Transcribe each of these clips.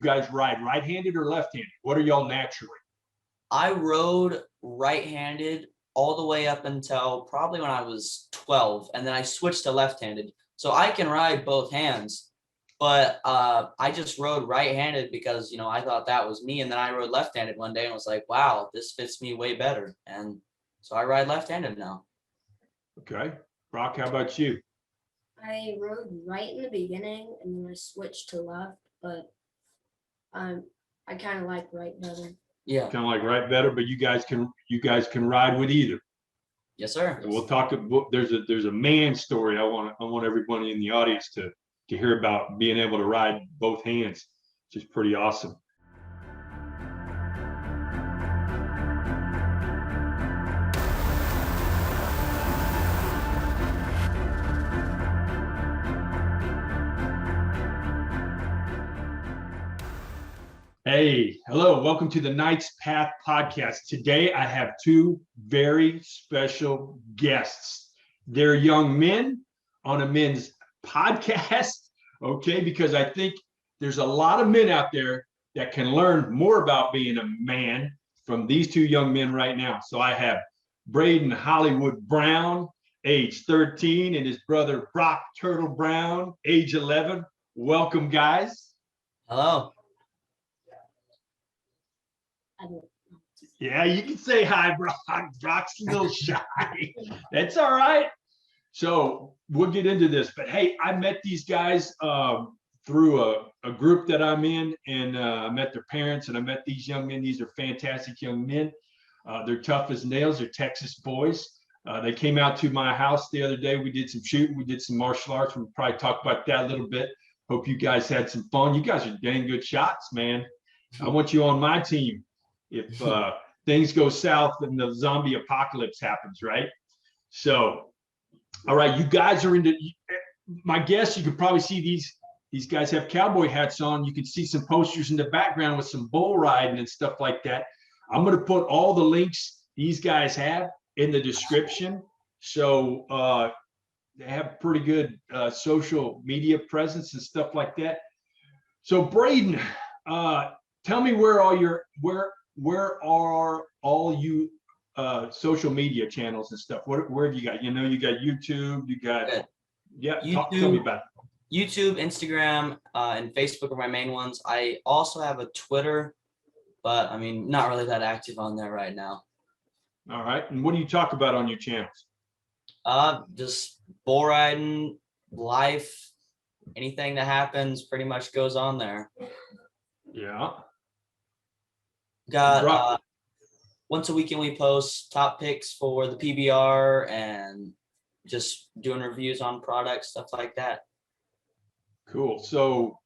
guys ride right-handed or left-handed? What are y'all naturally? I rode right-handed all the way up until probably when I was 12, and then I switched to left-handed. So I can ride both hands, but I just rode right-handed because, I thought that was me. And then I rode left-handed one day and was like, wow, this fits me way better. And so I ride left-handed now. Okay. Brock, how about you? I rode right in the beginning and then I switched to left, but I kind of like right better. Yeah. Kind of like right better, but you guys can ride with either. Yes, sir. And we'll talk. There's a man story I want everybody in the audience to hear about, being able to ride both hands, which is pretty awesome. Hey, hello, welcome to the Knight's Path podcast. Today I have two very special guests. They're young men on a men's podcast, okay, because I think there's a lot of men out there that can learn more about being a man from these two young men right now. So I have Brayden Hollywood Brown, age 13, and his brother Brock Turtle Brown, age 11. Welcome, guys. Hello. Yeah, you can say hi, Brock. Brock's a little shy. That's all right. So we'll get into this. But hey, I met these guys through a group that I'm in, and I met their parents, and I met these young men. These are fantastic young men. They're tough as nails. They're Texas boys. They came out to my house the other day. We did some shooting. We did some martial arts. We'll probably talk about that a little bit. Hope you guys had some fun. You guys are dang good shots, man. I want you on my team if things go south and the zombie apocalypse happens, right? So, all right, you guys are into, my guess, you can probably see these guys have cowboy hats on. You can see some posters in the background with some bull riding and stuff like that. I'm going to put all the links these guys have in the description. So they have pretty good social media presence and stuff like that. So Brayden, tell me where are all you social media channels and stuff? Where have you got? You got YouTube, you got YouTube, tell me about it. YouTube, Instagram, and Facebook are my main ones. I also have a Twitter, but I mean, not really that active on there right now. All right. And what do you talk about on your channels? Just bull riding, life, anything that happens pretty much goes on there. Yeah. Got once a weekend we post top picks for the PBR and just doing reviews on products, stuff like that. Cool. So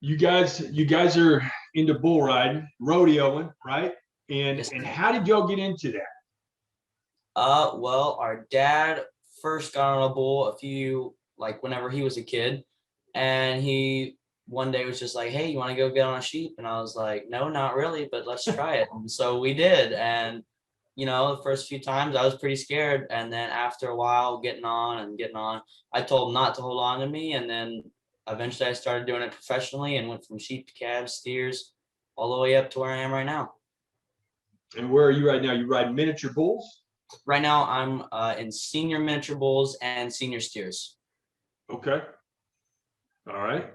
you guys are into bull riding, rodeoing, right? And Yes, and how did y'all get into that? Well, our dad first got on a bull whenever he was a kid, and he one day was just like, hey, you want to go get on a sheep? And I was like, no, not really, but let's try it. And so we did. And, the first few times I was pretty scared. And then after a while, getting on, I told him not to hold on to me. And then eventually I started doing it professionally and went from sheep to calves, steers, all the way up to where I am right now. And where are you right now? You ride miniature bulls? Right now I'm in senior miniature bulls and senior steers. Okay. All right.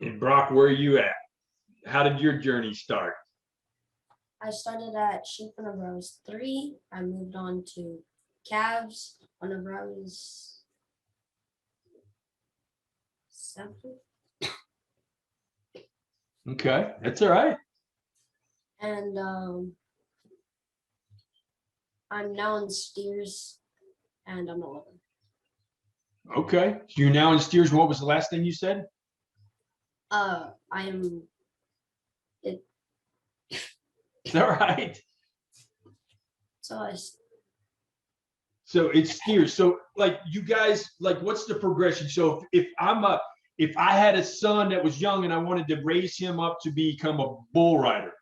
And Brock, where are you at? How did your journey start? I started at sheep whenever I was 3. I moved on to calves whenever I was 7. Okay, that's all right. And I'm now in steers, and I'm 11. Okay, so you're now in steers. What was the last thing you said? I am. Is that right? So So it's steers. So like you guys, like what's the progression? So if I had a son that was young and I wanted to raise him up to become a bull rider,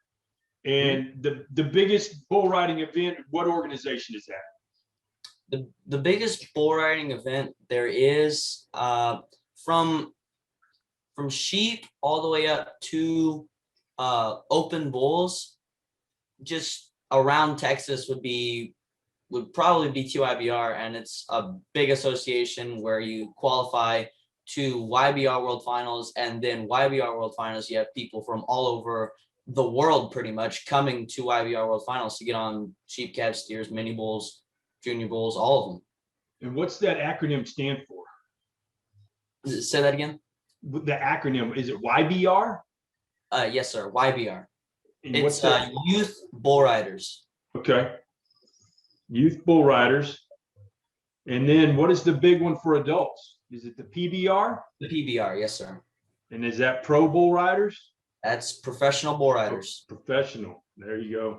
and the biggest bull riding event, what organization is that? The biggest bull riding event there is from from sheep all the way up to open bulls, just around Texas would probably be TYBR, and it's a big association where you qualify to YBR World Finals, and then YBR World Finals, you have people from all over the world pretty much coming to YBR World Finals to get on sheep, calves, steers, mini bulls, junior bulls, all of them. And what's that acronym stand for? Say that again? The acronym, is it YBR? Yes, sir. YBR. And It's that? Youth Bull Riders. Okay. Youth Bull Riders. And then what is the big one for adults? Is it the PBR? The PBR, yes, sir. And is that Pro Bull Riders? That's Professional Bull Riders. Professional. There you go.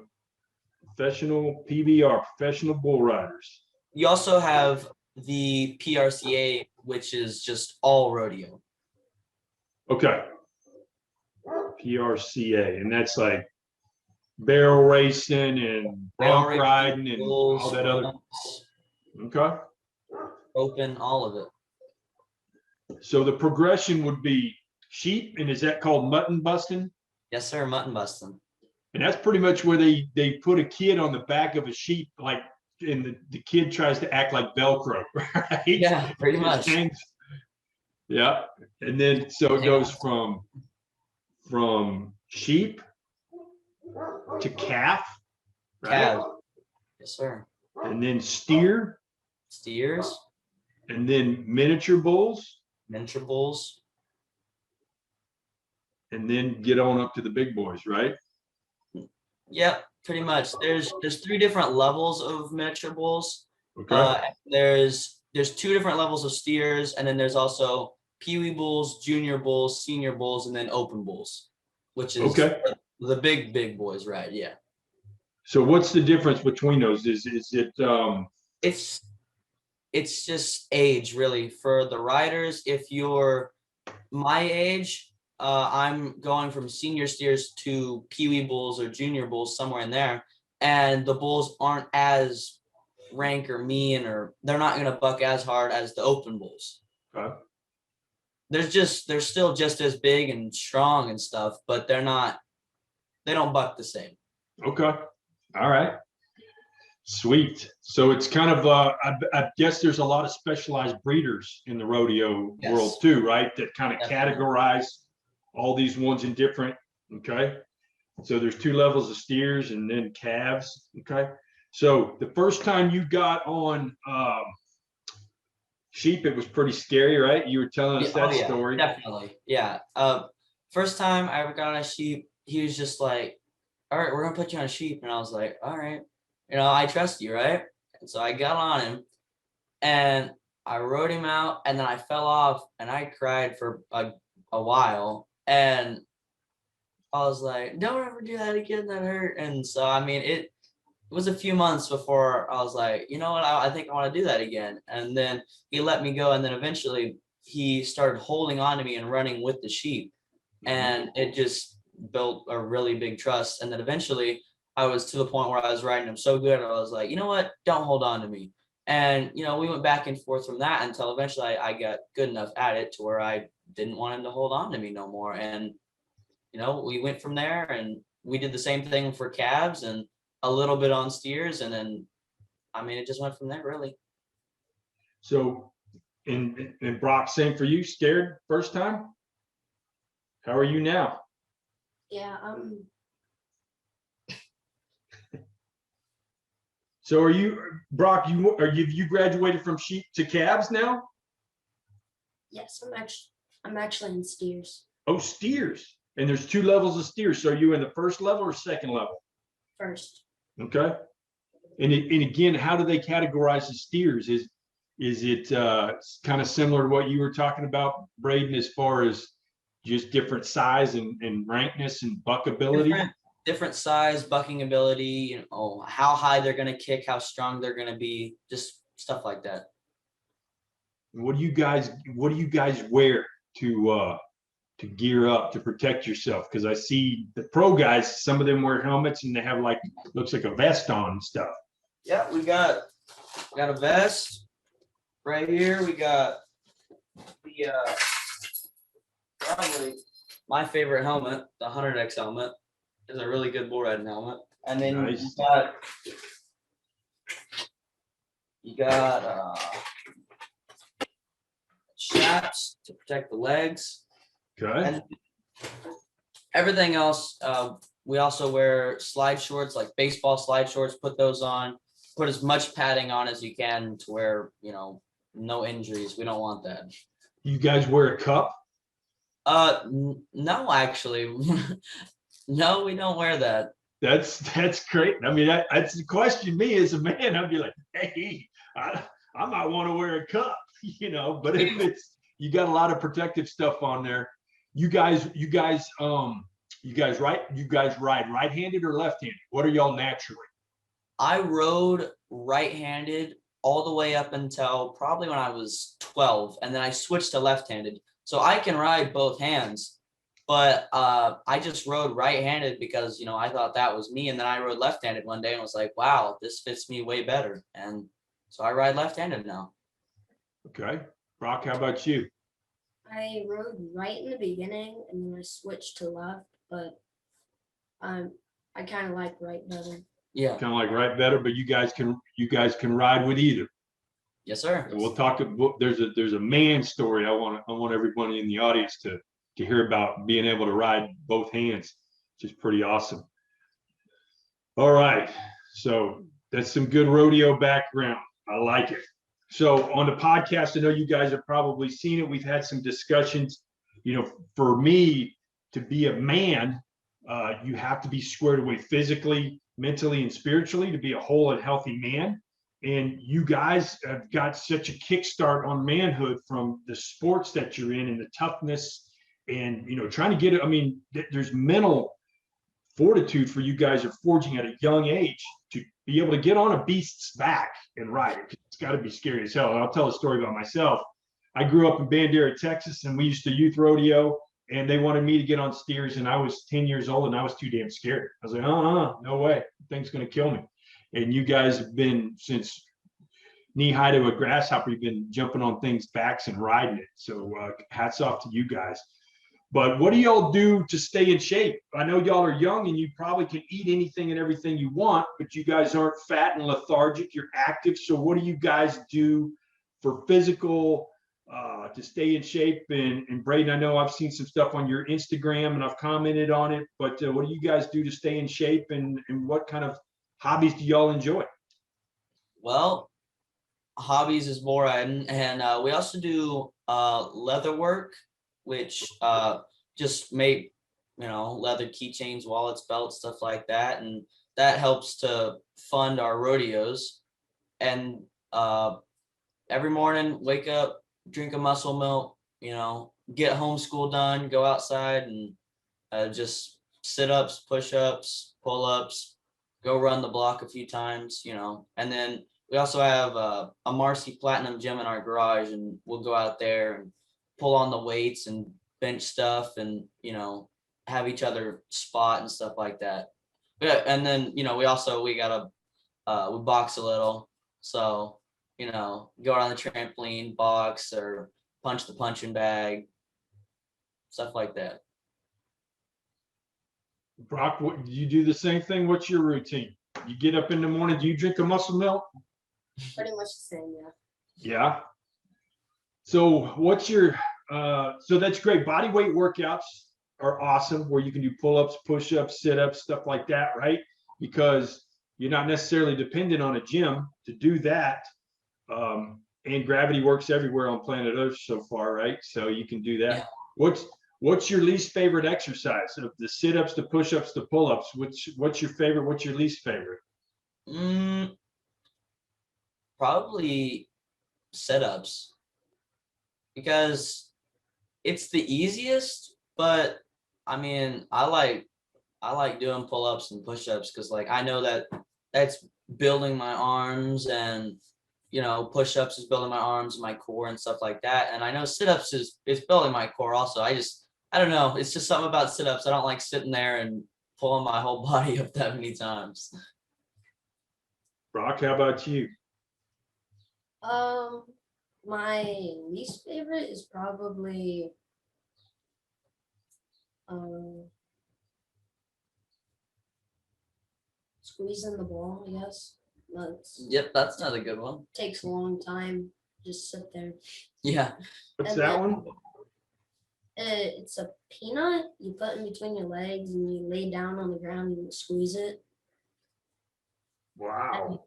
Professional PBR, Professional Bull Riders. You also have the PRCA, which is just all rodeo. Okay. PRCA. And that's like barrel racing and bronc riding and bulls, all that other. rumps, Okay. open, all of it. So the progression would be sheep, and is that called mutton busting? Yes, sir. Mutton busting. And that's pretty much where they put a kid on the back of a sheep, like, and the kid tries to act like Velcro, right? Yeah, pretty much. Yeah. And then so it goes from sheep to calf, right? Calf. Yes, sir. And then steer, Steers, and then miniature bulls, miniature bulls. and then get on up to the big boys, right? Yep, pretty much. There's 3 different levels of miniature bulls. Okay. There's 2 different levels of steers, and then there's also peewee bulls, junior bulls, senior bulls, and then open bulls, which is Okay. the big boys, right? Yeah. So what's the difference between those? Is it It's just age, really. For the riders, if you're my age, I'm going from senior steers to peewee bulls or junior bulls, somewhere in there, and the bulls aren't as rank or mean, or they're not going to buck as hard as the open bulls. Okay. They're still just as big and strong and stuff, but they don't buck the same. Okay. All right. Sweet. So it's kind of I guess there's a lot of specialized breeders in the rodeo Yes. world too, right? That kind of Definitely. categorize all these ones in different. Okay. So there's 2 levels of steers and then calves. Okay. So the first time you got on sheep, it was pretty scary, right? You were telling us that story. Definitely. Yeah. First time I ever got on a sheep, he was just like, all right, we're gonna put you on a sheep. And I was like, all right, I trust you, right? And so I got on him and I rode him out, and then I fell off and I cried for a while. And I was like, don't ever do that again, that hurt. And so, I mean, it was a few months before I was like, you know what, I think I want to do that again. And then he let me go, and then eventually he started holding on to me and running with the sheep. And it just built a really big trust. And then eventually I was to the point where I was riding him so good, I was like, you know what, don't hold on to me. And, we went back and forth from that until eventually I got good enough at it to where I didn't want him to hold on to me no more. And, we went from there, and we did the same thing for calves and a little bit on steers. And then, I mean, it just went from there, really. So, and Brock, same for you. Scared first time? How are you now? Yeah, So are you, Brock, you graduated from sheep to calves now? yes, I'm actually in steers Oh, steers. And there's 2 levels of steers. So are you in the first level or second level? first. Okay. And again, how do they categorize the steers? Is it kind of similar to what you were talking about, Brayden, as far as just different size and rankness and buckability? Different size, bucking ability, how high they're going to kick, how strong they're going to be, just stuff like that. What do you guys wear to gear up to protect yourself? Because I see the pro guys, some of them wear helmets and they have looks like a vest on and stuff. Yeah, we got a vest right here. We got the probably my favorite helmet, the 100X helmet, is a really good bull riding helmet. And then Nice. you got straps to protect the legs. Okay. And everything else, we also wear slide shorts, like baseball slide shorts, put those on, put as much padding on as you can to where, no injuries. We don't want that. You guys wear a cup? No, actually. No, we don't wear that. That's great. I mean, that's the question. Me as a man, I'd be like, hey, I might want to wear a cup, But if it's you got a lot of protective stuff on there, you guys ride right-handed or left-handed? What are y'all naturally? I rode right-handed all the way up until probably when I was 12, and then I switched to left-handed. So I can ride both hands, but I just rode right-handed because, I thought that was me. And then I rode left-handed one day and was like, wow, this fits me way better. And so I ride left-handed now. Okay. Brock, how about you? I rode right in the beginning and then I switched to left, but I kind of like right better. Yeah. Kind of like right better, but you guys can ride with either. Yes, sir. And we'll talk. There's a man story I want everybody in the audience to hear about, being able to ride both hands, which is pretty awesome. All right, so that's some good rodeo background. I like it. So on the podcast, I know you guys have probably seen it. We've had some discussions. For me to be a man, you have to be squared away physically, mentally, and spiritually to be a whole and healthy man. And you guys have got such a kickstart on manhood from the sports that you're in and the toughness and, trying to get it. I mean, there's mental fortitude for you guys are forging at a young age to be able to get on a beast's back and ride it. It's got to be scary as hell. And I'll tell a story about myself. I grew up in Bandera, Texas, and we used to youth rodeo, and they wanted me to get on steers, and I was 10 years old, and I was too damn scared. I was like, no way. The thing's going to kill me. And you guys have been, since knee high to a grasshopper, you've been jumping on things' backs and riding it. So hats off to you guys. But what do y'all do to stay in shape? I know y'all are young and you probably can eat anything and everything you want, but you guys aren't fat and lethargic. You're active. So what do you guys do for physical to stay in shape? And Brayden, I know I've seen some stuff on your Instagram and I've commented on it, but what do you guys do to stay in shape, and what kind of hobbies do y'all enjoy? Well, hobbies is bull riding, and we also do leather work, which just make leather keychains, wallets, belts, stuff like that, and that helps to fund our rodeos. And every morning, wake up, drink a muscle milk, get homeschool done, go outside and just sit-ups, push-ups, pull-ups, go run the block a few times, and then we also have a Marcy Platinum gym in our garage, and we'll go out there and pull on the weights and bench stuff and, have each other spot and stuff like that. Yeah, and then, we box a little. So, go out on the trampoline, box, or punch the punching bag, stuff like that. Brock, do you do the same thing? What's your routine? You get up in the morning, do you drink a muscle milk? Pretty much the same, yeah. Yeah. So what's your so that's great. Body weight workouts are awesome, where you can do pull-ups, push-ups, sit-ups, stuff like that, right? Because you're not necessarily dependent on a gym to do that. And gravity works everywhere on planet Earth so far, right? So you can do that. Yeah. What's your least favorite exercise? Of the sit-ups, the push-ups, the pull-ups, what's your favorite? What's your least favorite? Probably sit-ups, because it's the easiest, but I mean, I like doing pull-ups and push-ups because, like, I know that that's building my arms, and push-ups is building my arms and my core and stuff like that. And I know sit-ups is building my core also. I don't know. It's just something about sit-ups. I don't like sitting there and pulling my whole body up that many times. Brock, how about you? My least favorite is probably Squeezing the ball, I guess. That's Yep, that's another good one. takes a long time. Just sit there. Yeah. What's And that then- one? It's a peanut you put in between your legs and you lay down on the ground and you squeeze it. Wow.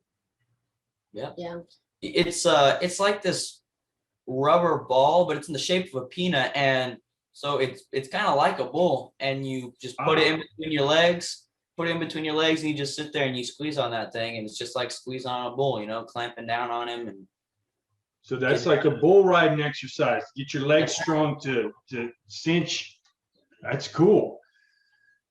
Yep. Yeah. It's like this rubber ball, but it's in the shape of a peanut, and so it's kind of like a bull, and you just put it in between your legs, and you just sit there and you squeeze on that thing, and it's just like squeezing on a bull, clamping down on him. And So that's like a bull riding exercise. Get your legs strong to cinch. That's cool.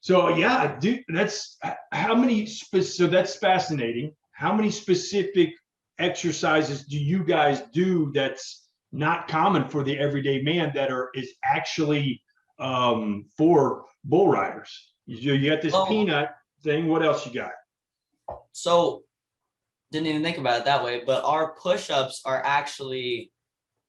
So yeah, dude, that's how many. So that's fascinating. How many specific exercises do you guys do that's not common for the everyday man that is actually for bull riders? You got this peanut thing. What else you got? So didn't even think about it that way, but our push-ups are actually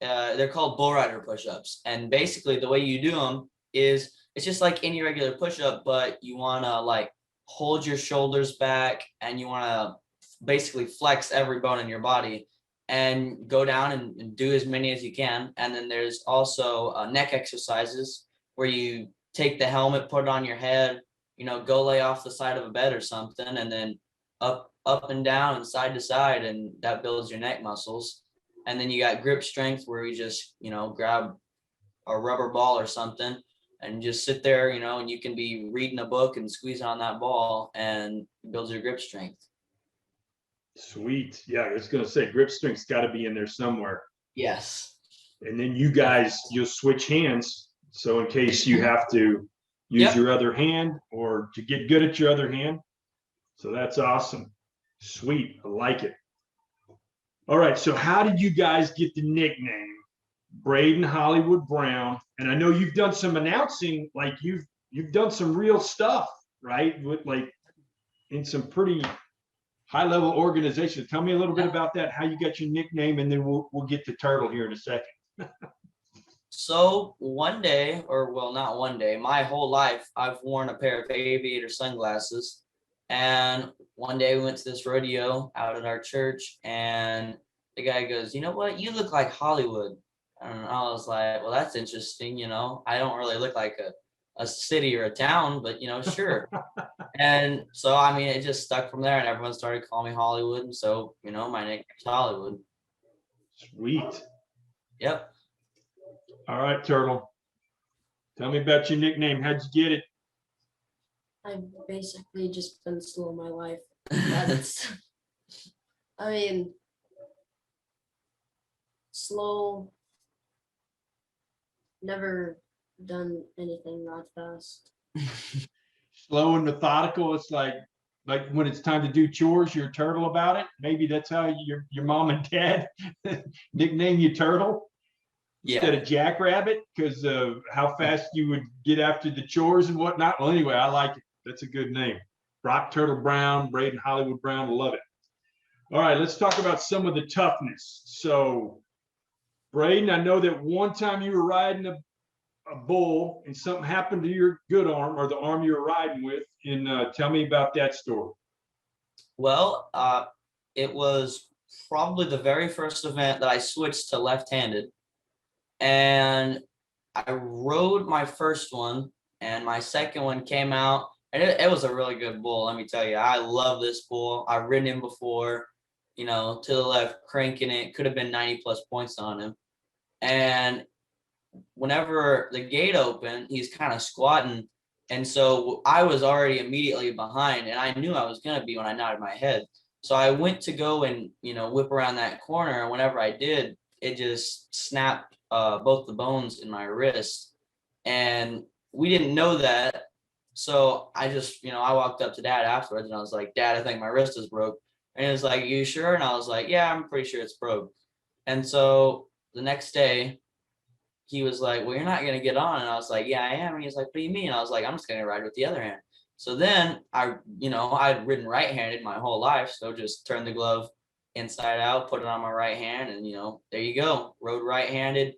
they're called bull rider push-ups, and basically the way you do them is it's just like any regular push-up, but you want to like hold your shoulders back and you want to basically flex every bone in your body and go down and do as many as you can. And then there's also neck exercises where you take the helmet, put it on your head, go lay off the side of a bed or something, and then up and down and side to side, and that builds your neck muscles. And then you got grip strength where you just grab a rubber ball or something and just sit there, and you can be reading a book and squeezing on that ball, and builds your grip strength. Sweet. Yeah, I was gonna say grip strength's got to be in there somewhere. Yes. And then you guys, you'll switch hands. So in case you have to use your other hand or to get good at your other hand. So that's awesome. Sweet. I like it. All right. So how did you guys get the nickname Brayden Hollywood Brown? And I know you've done some announcing, like you've done some real stuff, right? With like in some pretty high level organizations. Tell me a little bit about that, how you got your nickname, and then we'll get to Turtle here in a second. So one day, or well, not one day, my whole life, I've worn a pair of aviator sunglasses. And one day we went to this rodeo out at our church, and the guy goes, "You know what? You look like Hollywood." And I was like, "Well, that's interesting. I don't really look like a city or a town, but sure." And so, I mean, it just stuck from there, and everyone started calling me Hollywood. And so, my nickname's Hollywood. Sweet. Yep. All right, Turtle. Tell me about your nickname. How'd you get it? I've basically just been slow my life. That's, I mean, slow. Never done anything that fast. Slow and methodical. It's like when it's time to do chores, you're a turtle about it. Maybe that's how your mom and dad nickname you Turtle instead of Jackrabbit, because of how fast you would get after the chores and whatnot. Well, anyway, I like it. That's a good name. Brock Turtle Brown, Brayden Hollywood Brown. Love it. All right, let's talk about some of the toughness. So, Brayden, I know that one time you were riding a bull and something happened to your good arm or the arm you were riding with. And tell me about that story. Well, it was probably the very first event that I switched to left-handed. And I rode my first one, and my second one came out, and it was a really good bull. Let me tell you, I love this bull. I've ridden him before, to the left, cranking it. Could have been 90 plus points on him. And whenever the gate opened, he's kind of squatting. And so I was already immediately behind, and I knew I was going to be when I nodded my head. So I went to go and, whip around that corner. And whenever I did, it just snapped both the bones in my wrist. And we didn't know that. So I just, I walked up to Dad afterwards, and I was like, "Dad, I think my wrist is broke." And he was like, "You sure?" And I was like, "Yeah, I'm pretty sure it's broke." And so the next day, he was like, "Well, you're not going to get on." And I was like, "Yeah, I am." And he's like, "What do you mean?" And I was like, "I'm just going to ride with the other hand." So then I'd ridden right-handed my whole life. So just turn the glove inside out, put it on my right hand, and, there you go. Rode right-handed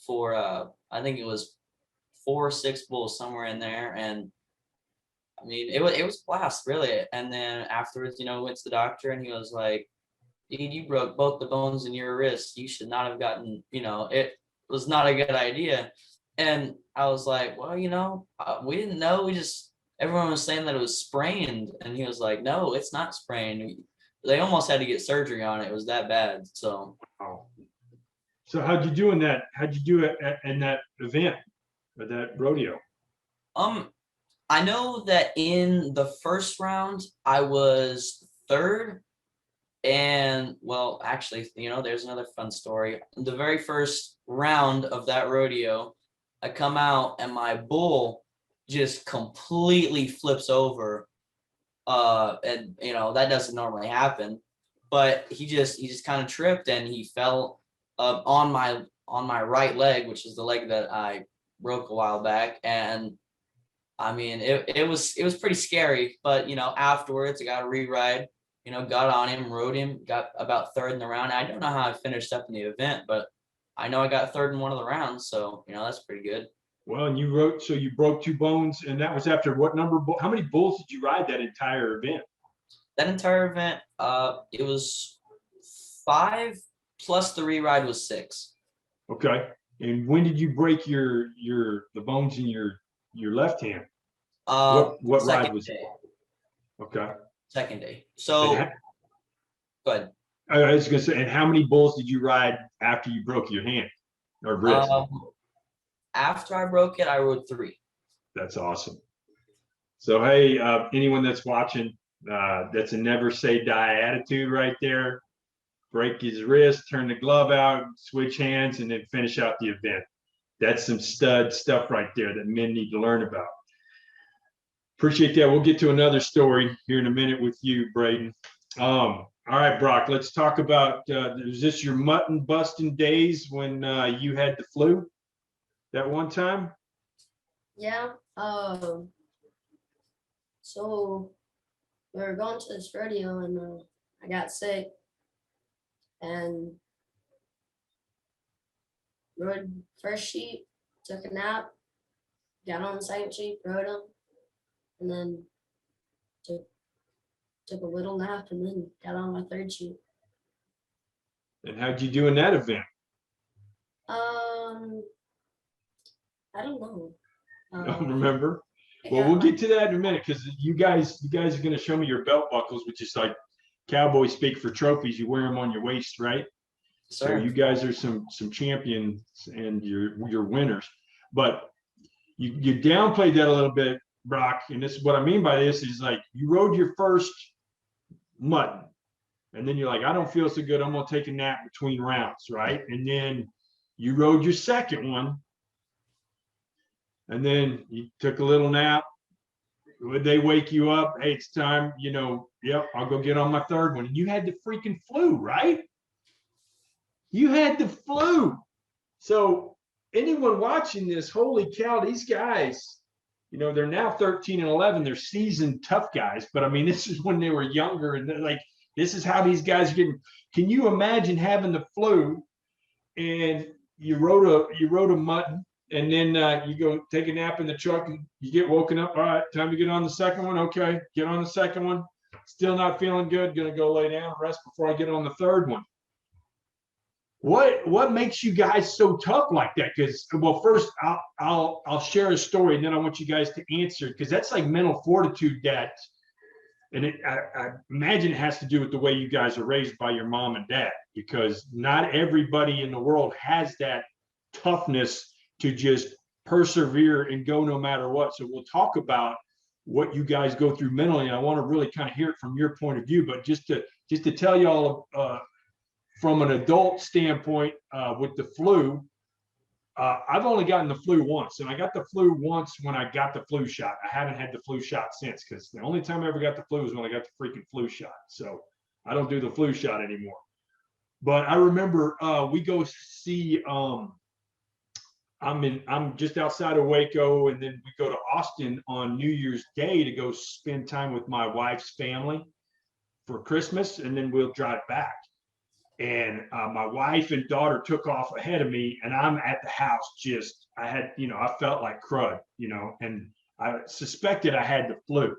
for, I think it was 4 or 6 bulls somewhere in there, and I mean, it was a blast, really. And then afterwards, went to the doctor, and he was like, "Dude, you broke both the bones in your wrist. You should not have gotten, it was not a good idea." And I was like, "Well, we didn't know. Everyone was saying that it was sprained." And he was like, "No, it's not sprained. They almost had to get surgery on it. It was that bad." So, Wow. So how'd you do in that? How'd you do it in that event or that rodeo? I know that in the first round, I was third. And well, actually, there's another fun story. The very first round of that rodeo, I come out and my bull just completely flips over. And that doesn't normally happen, but he just kind of tripped and he fell on my right leg, which is the leg that I broke a while back. And I mean, it was pretty scary, but afterwards I got a re-ride, got on him, rode him, got about third in the round. I don't know how I finished up in the event, but I know I got third in one of the rounds, so that's pretty good. Well, and you broke 2 bones, and that was after what number? How many bulls did you ride that entire event? That entire event, it was 5 plus the re-ride was 6. Okay. And when did you break the bones in your left hand? What ride was it? Okay. Second day. So go ahead. I was gonna say, and how many bulls did you ride after you broke your hand or wrist? After I broke it, I rode 3. That's awesome. So hey, anyone that's watching, that's a never say die attitude right there. Break his wrist, turn the glove out, switch hands, and then finish out the event. That's some stud stuff right there that men need to learn about. Appreciate that. We'll get to another story here in a minute with you, Brayden. All right, Brock, let's talk about, is this your mutton busting days when you had the flu that one time? Yeah. So we were going to this rodeo and I got sick and rode first sheep, took a nap, got on the second sheep, rode them, and then took a little nap and then got on my third sheep. And how'd you do in that event? I don't know. I don't remember. Well, we'll get to that in a minute because you guys are going to show me your belt buckles, which is like cowboy speak for trophies. You wear them on your waist, right? Sir. So you guys are some champions and you're winners. But you downplayed that a little bit, Brock. And this is what I mean by this is like you rode your first mutton, and then you're like, I don't feel so good. I'm gonna take a nap between rounds, right? And then you rode your second one. And then you took a little nap. Would they wake you up? Hey, it's time, yep, I'll go get on my third one. And you had the freaking flu, right? You had the flu. So anyone watching this, holy cow, these guys, they're now 13 and 11. They're seasoned tough guys. But I mean, this is when they were younger. And they're like, this is how these guys are getting. Can you imagine having the flu and you rode a mutton? And then you go take a nap in the truck and you get woken up. All right, time to get on the second one. Okay, get on the second one. Still not feeling good. Gonna go lay down, rest before I get on the third one. What makes you guys so tough like that? Because well, first I'll share a story and then I want you guys to answer because that's like mental fortitude that, and I imagine it has to do with the way you guys are raised by your mom and dad because not everybody in the world has that toughness to just persevere and go no matter what. So we'll talk about what you guys go through mentally. And I want to really kind of hear it from your point of view, but just to tell y'all from an adult standpoint with the flu, I've only gotten the flu once, and I got the flu once when I got the flu shot. I haven't had the flu shot since because the only time I ever got the flu was when I got the freaking flu shot. So I don't do the flu shot anymore. But I remember we go see I'm just outside of Waco, and then we go to Austin on New Year's Day to go spend time with my wife's family for Christmas, and then we'll drive back. And my wife and daughter took off ahead of me, and I'm at the house. I felt like crud, and I suspected I had the flu.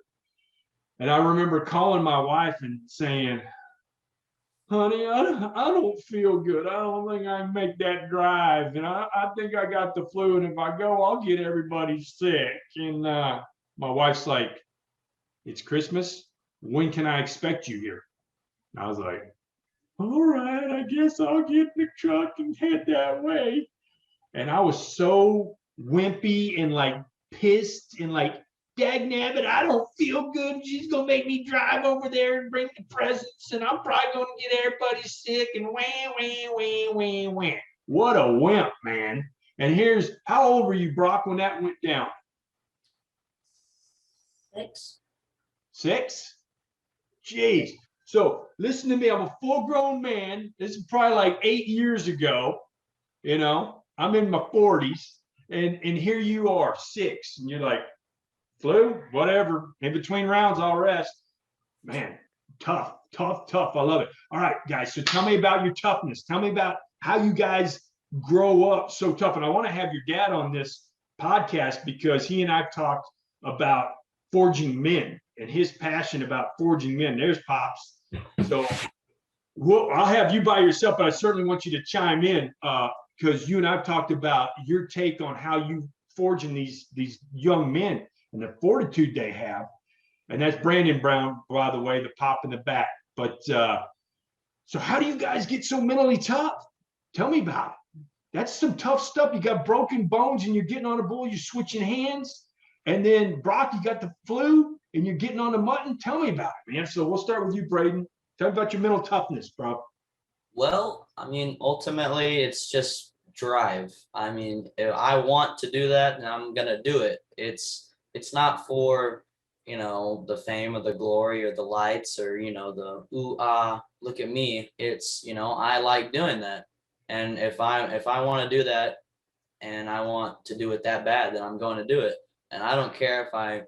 And I remember calling my wife and saying, honey, I don't feel good. I don't think I can make that drive. And I think I got the flu. And if I go, I'll get everybody sick. And my wife's like, it's Christmas. When can I expect you here? And I was like, all right, I guess I'll get in the truck and head that way. And I was so wimpy and like pissed and like, dagnabbit, I don't feel good. She's gonna make me drive over there and bring the presents, and I'm probably gonna get everybody sick and wham. What a wimp, man. And how old were you, Brock, when that went down? 6. 6? Jeez. So listen to me, I'm a full-grown man. This is probably like 8 years ago. I'm in my 40s, and here you are, 6, and you're like, flu, whatever. In between rounds, I'll rest. Man, tough. I love it. All right, guys. So tell me about your toughness. Tell me about how you guys grow up so tough. And I want to have your dad on this podcast because he and I've talked about forging men and his passion about forging men. There's Pops. So I'll have you by yourself, but I certainly want you to chime in because you and I've talked about your take on how you forging these young men and the fortitude they have. And that's Brandon Brown, by the way, the pop in the back. But so how do you guys get so mentally tough? Tell me about it. That's some tough stuff. You got broken bones and you're getting on a bull, you're switching hands. And then Brock, you got the flu and you're getting on the mutton. Tell me about it, man. So we'll start with you, Brayden. Tell me about your mental toughness, bro. Well, I mean, ultimately, it's just drive. I mean, if I want to do that, then I'm gonna do it. It's not for, the fame or the glory or the lights or, the ooh, ah, look at me. It's, I like doing that. And if I want to do that and I want to do it that bad, then I'm going to do it. And I don't care if I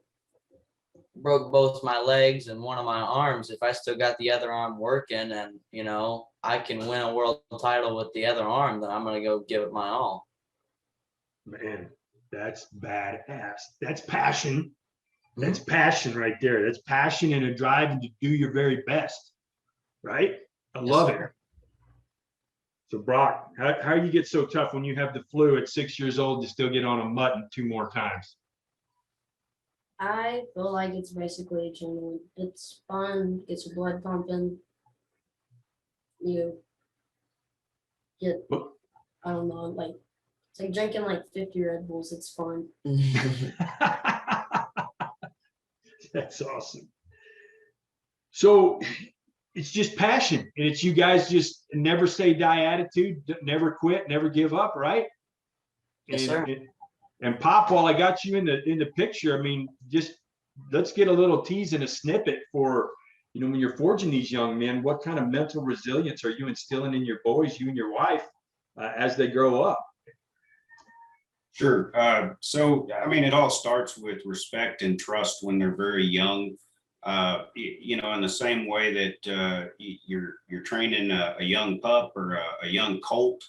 broke both my legs and one of my arms, if I still got the other arm working and, I can win a world title with the other arm, then I'm going to go give it my all. Man, that's badass. That's passion. That's passion right there. That's passion and a drive to do your very best. Right? I love it. So Brock, how you get so tough when you have the flu at 6 years old to still get on a mutton 2 more times? I feel like it's basically adrenaline. It's fun, gets your blood pumping. You get, I don't know, like, it's like drinking like 50 Red Bulls. It's fun. That's awesome. So it's just passion, and it's you guys just never say die attitude, never quit, never give up, right? Yes, sir. And Pop, while I got you in the picture, I mean, just let's get a little tease and a snippet for, when you're forging these young men, what kind of mental resilience are you instilling in your boys, you and your wife, as they grow up? Sure. So, I mean, it all starts with respect and trust when they're very young. In the same way that you're training a young pup or a young colt,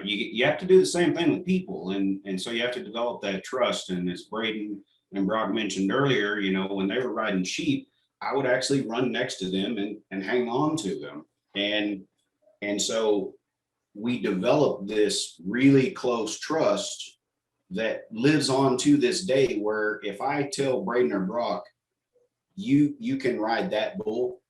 you have to do the same thing with people, and so you have to develop that trust. And as Brayden and Brock mentioned earlier, when they were riding sheep, I would actually run next to them and hang on to them, and so we developed this really close trust that lives on to this day, where if I tell Brayden or Brock, you can ride that bull,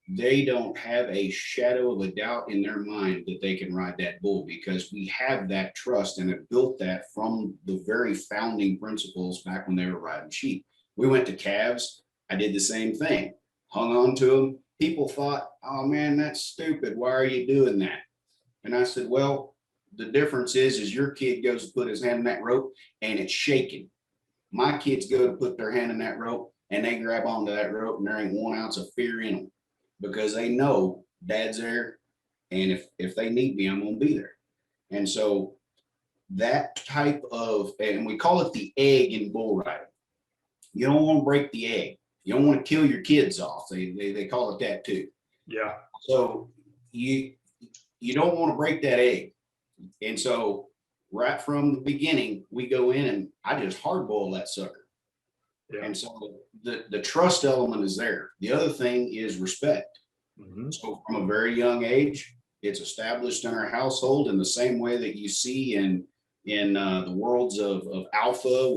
they don't have a shadow of a doubt in their mind that they can ride that bull, because we have that trust and have built that from the very founding principles back when they were riding sheep. We went to calves. I did the same thing, hung on to them. People thought, oh man, that's stupid. Why are you doing that? And I said, well, the difference is your kid goes to put his hand in that rope and it's shaking. My kids go to put their hand in that rope and they grab onto that rope and there ain't 1 ounce of fear in them, because they know dad's there. And if they need me, I'm going to be there. And so that type of, and we call it the egg in bull riding. You don't want to break the egg. You don't want to kill your kids off. They call it that too. Yeah. So you don't want to break that egg. And so right from the beginning, we go in and I just hard boil that sucker. Yeah. And so the trust element is there. The other thing is respect. Mhm. So from a very young age, it's established in our household in the same way that you see in the worlds of alpha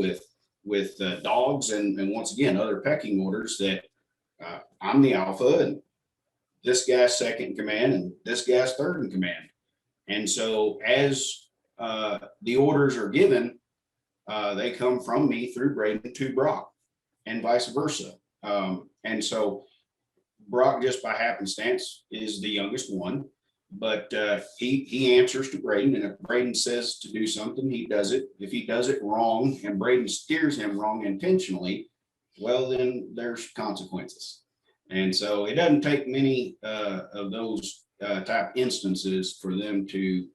with dogs and once again other pecking orders, that I'm the alpha and this guy's second in command and this guy's third in command. And so as the orders are given, they come from me through Brayden to Brock and vice versa. And so Brock, just by happenstance, is the youngest one, but he answers to Brayden, and if Brayden says to do something, he does it. If he does it wrong and Brayden steers him wrong intentionally, well, then there's consequences. And so it doesn't take many of those type instances for them to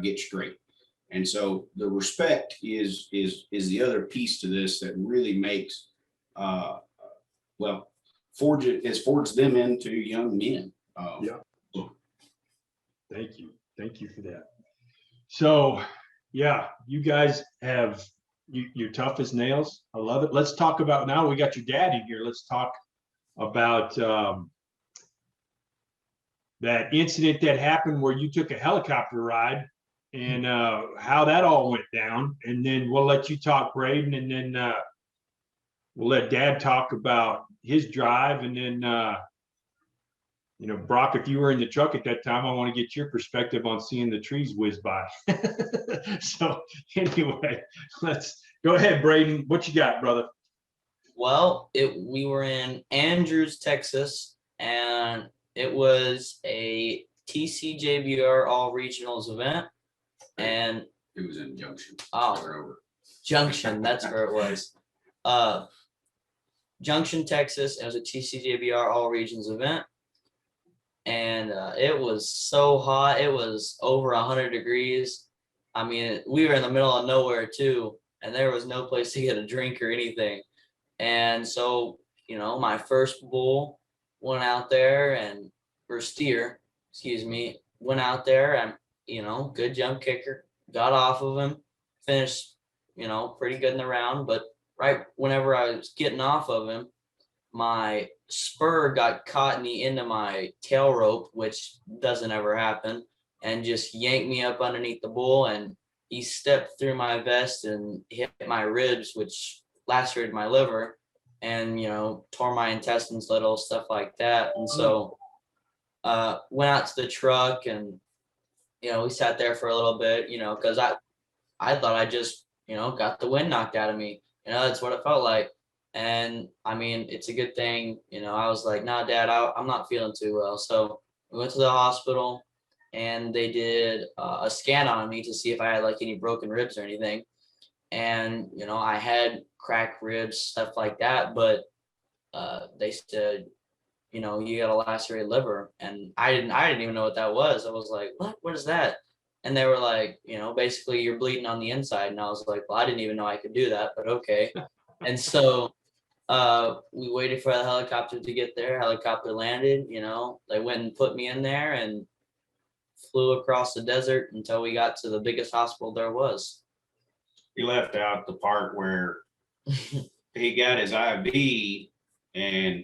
get straight. And so the respect is the other piece to this that really makes forged them into young men. Yeah. Thank you for that. So yeah, you guys have you're tough as nails. I love it. Let's talk about, now we got your dad in here. Let's talk about that incident that happened where you took a helicopter ride and how that all went down. And then we'll let you talk, Brayden, and then we'll let Dad talk about his drive. And then, Brock, if you were in the truck at that time, I want to get your perspective on seeing the trees whiz by. So anyway, let's go ahead, Brayden. What you got, brother? Well, we were in Andrews, Texas, and it was a TCJBR All Regionals event. And it was in Junction. Oh, Junction, that's where it was. Junction, Texas. It was a TCJBR All Regions event. And it was so hot. It was over 100 degrees. I mean, we were in the middle of nowhere too, and there was no place to get a drink or anything. And so, my first bull went out there or steer, excuse me, went out there and, good jump kicker, got off of him, finished, pretty good in the round. But right whenever I was getting off of him, my spur got caught in the end of my tail rope, which doesn't ever happen, and just yanked me up underneath the bull. And he stepped through my vest and hit my ribs, which lacerated my liver and, tore my intestines little, stuff like that. And so went out to the truck and, we sat there for a little bit, because I thought I just, got the wind knocked out of me. That's what it felt like. And I mean, it's a good thing, I was like, nah, Dad, I'm not feeling too well. So we went to the hospital and they did a scan on me to see if I had like any broken ribs or anything. And, I had cracked ribs, stuff like that. But they said, you got a lacerated liver. And I didn't even know what that was. I was like, what is that? And they were like, basically you're bleeding on the inside. And I was like, well, I didn't even know I could do that, but okay. And so we waited for the helicopter to get there. Helicopter landed, they went and put me in there and flew across the desert until we got to the biggest hospital there was. He left out the part where he got his IV and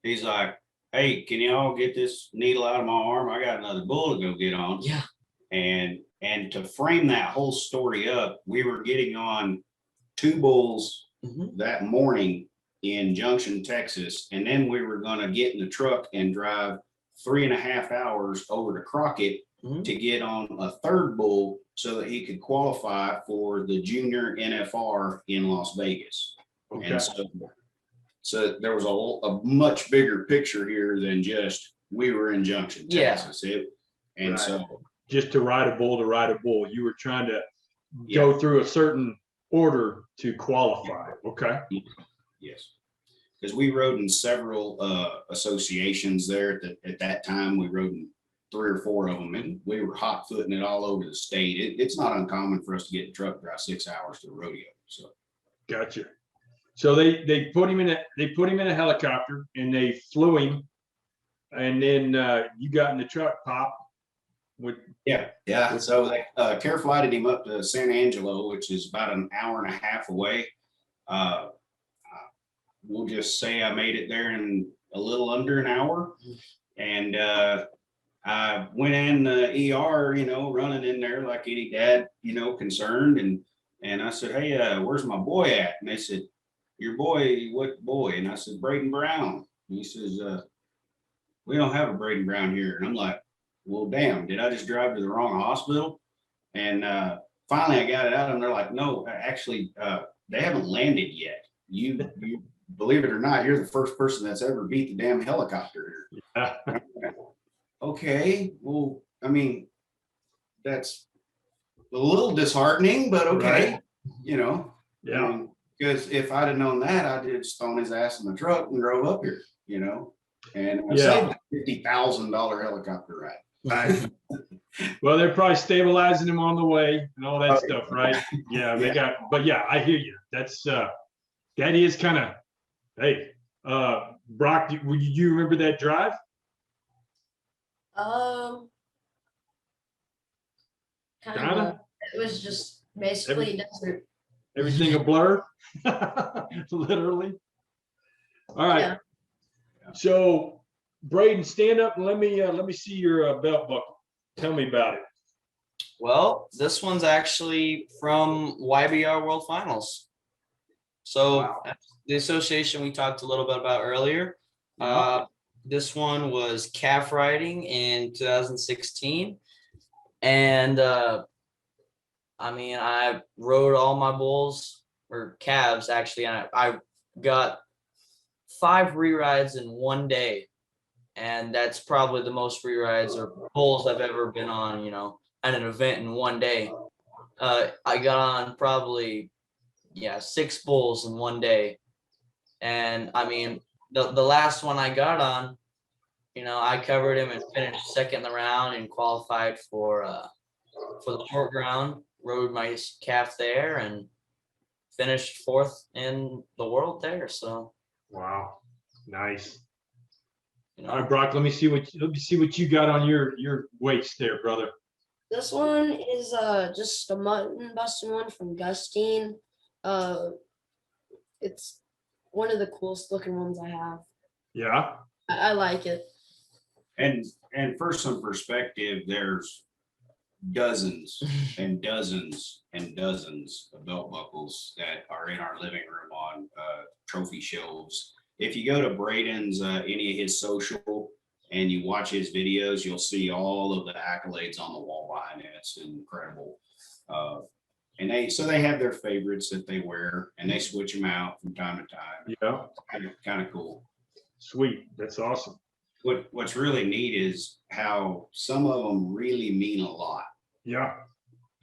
he's like, hey, can y'all get this needle out of my arm? I got another bull to go get on. Yeah. And to frame that whole story up, we were getting on 2 bulls that morning in Junction, Texas. And then we were going to get in the truck and drive 3.5 hours over to Crockett to get on a 3rd bull so that he could qualify for the junior NFR in Las Vegas. Okay. And so there was a much bigger picture here than just we were in Junction, Texas. Yeah. So just to ride a bull, you were trying to go through a certain order to qualify. Okay. Yes. Because we rode in several associations there at that time. We rode in 3 or 4 of them, and we were hot footing it all over the state. It's not uncommon for us to get in truck drive 6 hours to a rodeo. So gotcha. So they put him in a helicopter and they flew him and then you got in the truck, Pop. With Yeah. So they care flighted him up to San Angelo, which is about an hour and a half away. Uh, we'll just say I made it there in a little under an hour. And I went in the ER, running in there like any dad, concerned. And I said, hey, where's my boy at? And they said, your boy, what boy? And I said, Brayden Brown. And he says, we don't have a Brayden Brown here. And I'm like, well, damn, did I just drive to the wrong hospital? And finally I got it out and they're like, no, actually, they haven't landed yet. You believe it or not, you're the first person that's ever beat the damn helicopter here. Okay, well, I mean, that's a little disheartening, but okay, Right. Yeah. Because if I'd have known that, I'd just thrown his ass in the truck and drove up here, and I saved a $50,000 helicopter ride. Right. Well, they're probably stabilizing him on the way and all that stuff, right? Yeah, they got, but yeah, I hear you. That's that is kind of, hey, Brock, do you remember that drive? Kind of. It was just basically desert. Everything a blur, literally. All right. Yeah. So, Brayden, stand up and let me see your belt buckle. Tell me about it. Well, this one's actually from YBR World Finals. So Wow. the association we talked a little bit about earlier. This one was calf riding in 2016. And I mean, I rode all my bulls or calves actually. And I got 5 re-rides in one day. And that's probably the most re-rides or bulls I've ever been on, at an event in one day. I got on probably, 6 bulls in one day. And I mean, the last one I got on, I covered him and finished second in the round and qualified for the short ground, rode my calf there and finished 4th in the world there. So wow, nice. All right, Brock, let me see what you got on your weights there, brother. This one is just a mutton busting one from Gustine. It's one of the coolest looking ones I have. Yeah. I like it. And for some perspective, there's dozens and dozens and dozens of belt buckles that are in our living room on trophy shelves. If you go to Brayden's any of his social and you watch his videos, you'll see all of the accolades on the wall behind it. It's incredible. And they have their favorites that they wear and they switch them out from time to time. Yeah. Kind of cool. Sweet. That's awesome. What's really neat is how some of them really mean a lot. Yeah.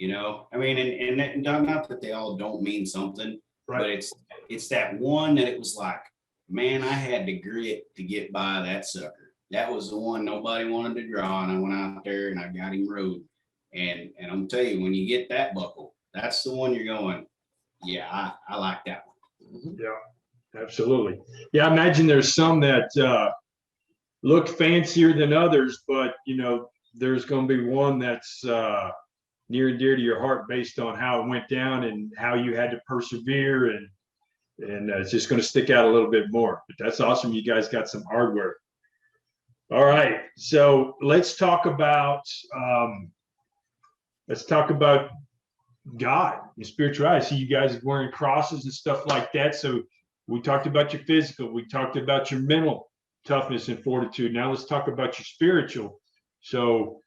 I mean, and not that they all don't mean something, right. But it's that one that it was like, man, I had the grit to get by that sucker. That was the one nobody wanted to draw, and I went out there and I got him rode. And I'm gonna tell you, when you get that buckle, that's the one you're going, yeah, I like that one. Yeah, absolutely. Yeah, I imagine there's some that look fancier than others, but there's going to be one that's near and dear to your heart based on how it went down and how you had to persevere, and it's just going to stick out a little bit more. But that's awesome. You guys got some hardware. All right, so let's talk about God and spirituality. I see you guys wearing crosses and stuff like that. So we talked about your physical, we talked about your mental toughness and fortitude. Now let's talk about your spiritual. So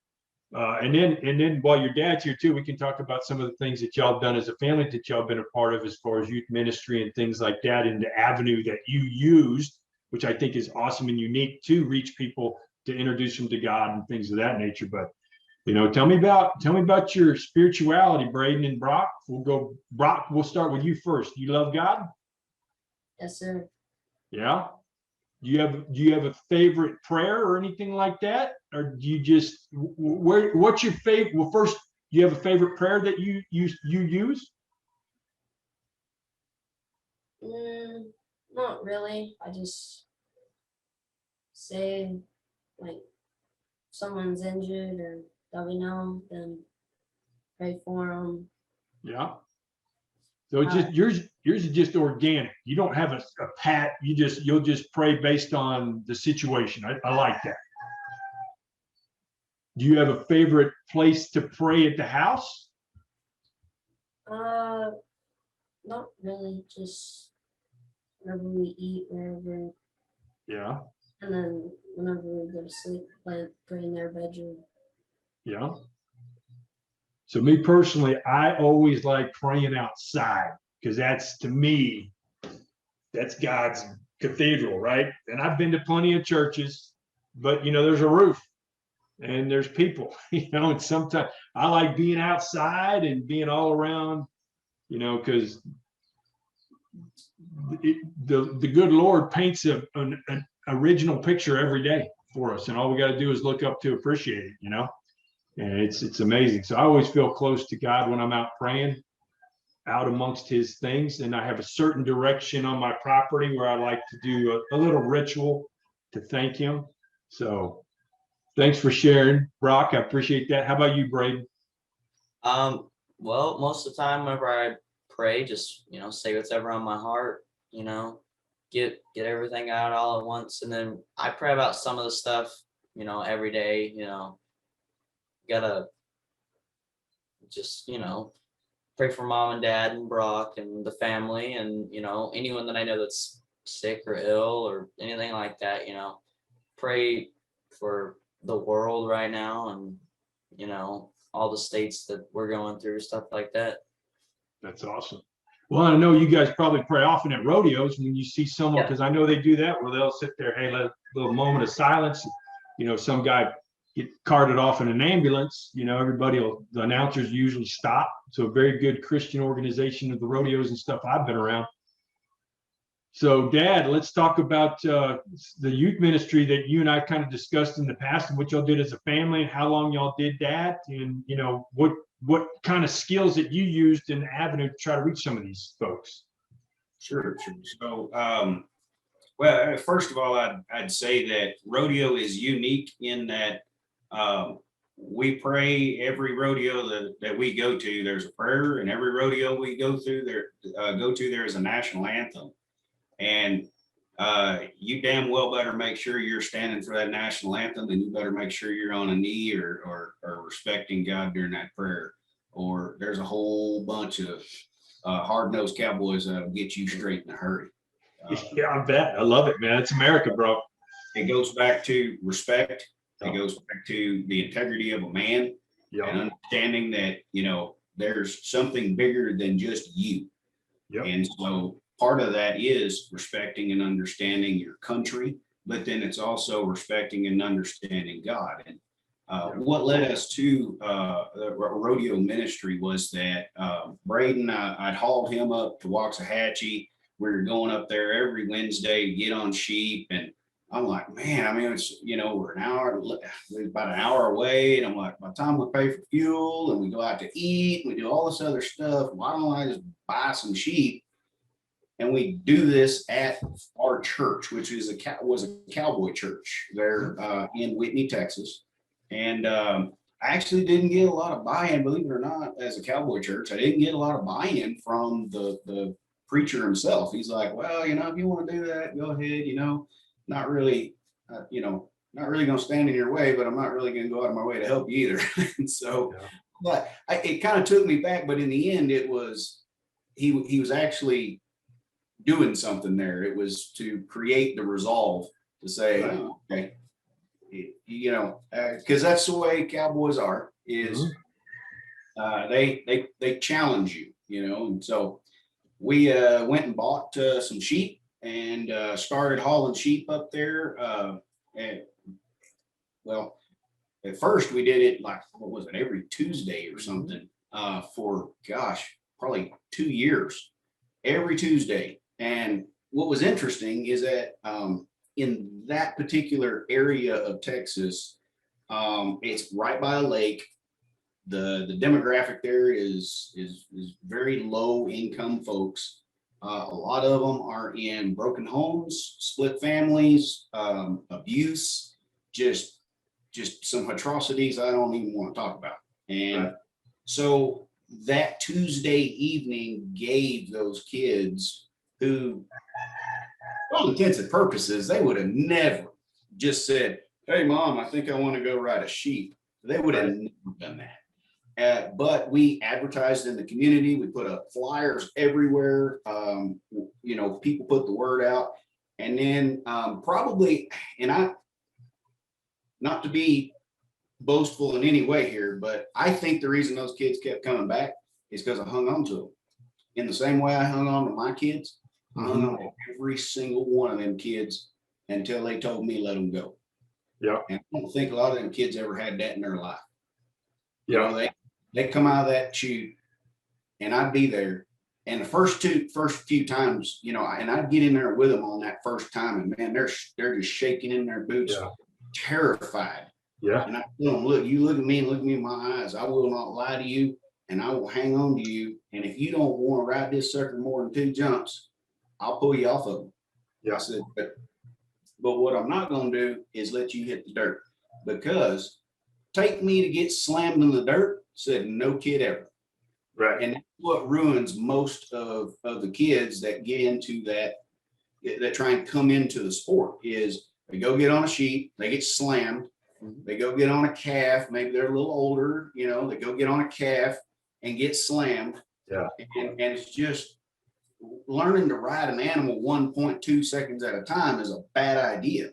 and then while your dad's here too, we can talk about some of the things that y'all done as a family that y'all been a part of as far as youth ministry and things like that, in the avenue that you used, which I think is awesome and unique to reach people, to introduce them to God and things of that nature. But tell me about your spirituality, Brayden and Brock. Brock, we'll start with you first. You love God? Yes, sir. Yeah. Do you have a favorite prayer or anything like that? Or do you just, what's your favorite? Well, first, do you have a favorite prayer that you use? Not really. I just say like someone's injured or that we know, then pray for them. Yeah. So it's just yours is just organic. You don't have a pat. You'll just pray based on the situation. I like that. Do you have a favorite place to pray at the house? Not really, just whenever we eat, wherever, Yeah. and then whenever we go to sleep, pray in their bedroom. Yeah. So me personally, I always like praying outside because that's, to me, that's God's cathedral, right? And I've been to plenty of churches, but there's a roof and there's people, and sometimes I like being outside and being all around, because the good Lord paints an original picture every day for us, and all we got to do is look up to appreciate it, and it's amazing. So I always feel close to God when I'm out praying out amongst his things, and I have a certain direction on my property where I like to do a little ritual to thank him. So thanks for sharing, Brock. I appreciate that. How about you, Brayden? Well, most of the time whenever I pray, just say what's ever on my heart, get everything out all at once, and then I pray about some of the stuff, every day. Gotta just pray for mom and dad and Brock and the family, and anyone that I know that's sick or ill or anything like that. Pray for the world right now, and all the states that we're going through, stuff like that. That's awesome. Well, I know you guys probably pray often at rodeos when you see someone, because I know they do that where they'll sit there, hey, let a little moment of silence. Some guy get carted off in an ambulance, the announcers usually stop. So a very good Christian organization of the rodeos and stuff I've been around. So Dad, let's talk about the youth ministry that you and I kind of discussed in the past, and what y'all did as a family, and how long y'all did that, and what kind of skills that you used in the avenue to try to reach some of these folks. Sure. So, well, first of all, I'd say that rodeo is unique in that we pray every rodeo that we go to. There's a prayer, and every rodeo we go through there is a national anthem. And you damn well better make sure you're standing for that national anthem, and you better make sure you're on a knee or respecting God during that prayer. Or there's a whole bunch of hard-nosed cowboys that'll get you straight in a hurry. Yeah, I bet. I love it, man. It's America, bro. It goes back to respect. It goes back to the integrity of a man, and understanding that, there's something bigger than just you. And so part of that is respecting and understanding your country, but then it's also respecting and understanding God. And what led us to the rodeo ministry was that Brayden, I'd hauled him up to Waxahachie. We were going up there every Wednesday to get on sheep, and I'm like, man, I mean, it's, we're about an hour away, and I'm like, by the time we pay for fuel and we go out to eat and we do all this other stuff, why don't I just buy some sheep? And we do this at our church, which was a cowboy church there in Whitney, Texas. And I actually didn't get a lot of buy-in, believe it or not, as a cowboy church. I didn't get a lot of buy-in from the preacher himself. He's like, well, if you want to do that, go ahead, not really, not really going to stand in your way, but I'm not really going to go out of my way to help you either. And so, but it kind of took me back. But in the end, it was, he was actually doing something there. It was to create the resolve to say, oh, okay, because that's the way cowboys are, is they challenge you, and so we went and bought some sheep and started hauling sheep up there. Well, at first we did it like, what was it, every Tuesday or something for, gosh, probably 2 years, every Tuesday. And what was interesting is that in that particular area of Texas, it's right by a lake. The demographic there is very low income folks. A lot of them are in broken homes, split families, abuse, just some atrocities I don't even want to talk about. And so that Tuesday evening gave those kids who, for all intents and purposes, they would have never just said, hey, Mom, I think I want to go ride a sheep. They would have never done that. But we advertised in the community. We put up flyers everywhere. People put the word out. And then probably, and not to be boastful in any way here, but I think the reason those kids kept coming back is because I hung on to them. In the same way I hung on to my kids, I hung on to every single one of them kids until they told me let them go. Yeah. And I don't think a lot of them kids ever had that in their life. Yeah. You know, they come out of that chute and I'd be there. And the first few times, and I'd get in there with them on that first time, and man, they're just shaking in their boots, terrified. Yeah. And I tell them, look, you look at me and look me in my eyes. I will not lie to you, and I will hang on to you. And if you don't want to ride this sucker more than 2 jumps, I'll pull you off of them. Yeah. I said, but what I'm not going to do is let you hit the dirt, because take me to get slammed in the dirt, said no kid ever. Right. And that's what ruins most of the kids that get into that try and come into the sport is they go get on a sheep, they get slammed, they go get on a calf, maybe they're a little older, they go get on a calf and get slammed. Yeah. And it's just learning to ride an animal 1.2 seconds at a time is a bad idea.